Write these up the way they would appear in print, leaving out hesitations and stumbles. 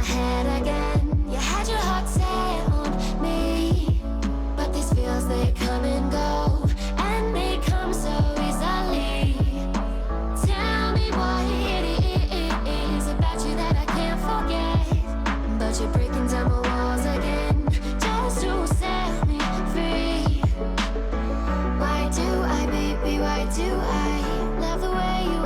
head again. You had your heart set on me, but these feels, they come and go, and they come so easily. Tell me what it is about you that I can't forget, but you're breaking down my walls again just to set me free. Why do I, baby, why do I love the way you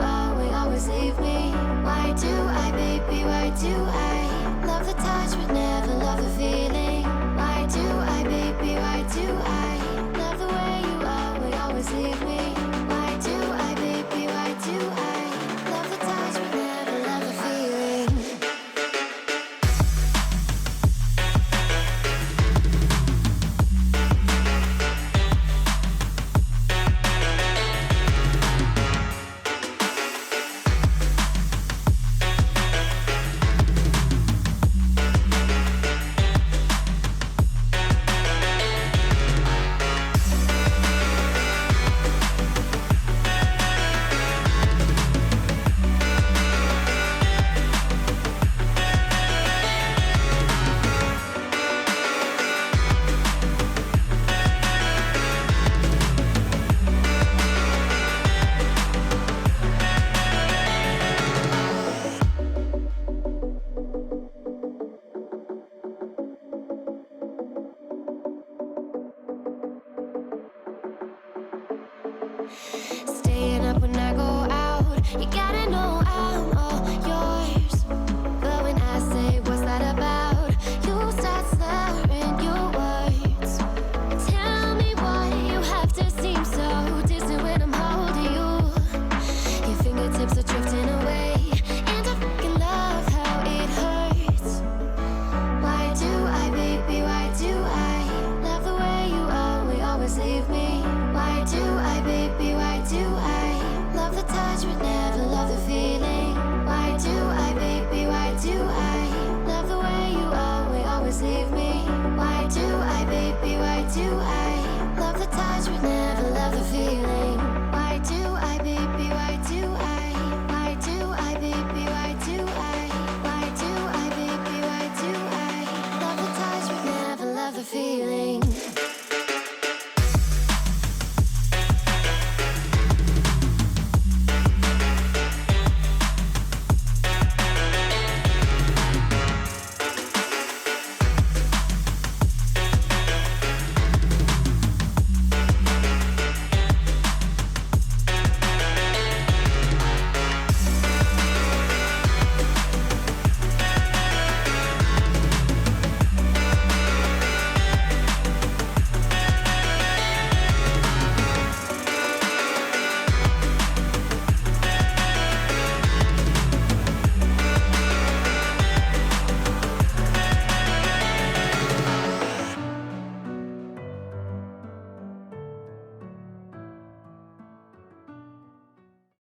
always leave me? Why do I, baby, why do I love the touch but never love the feeling? Why do I, baby, why do I love the way you always leave me? Why do I, baby, why do I love the touch but never love the feeling? Staying up when I go out, you gotta know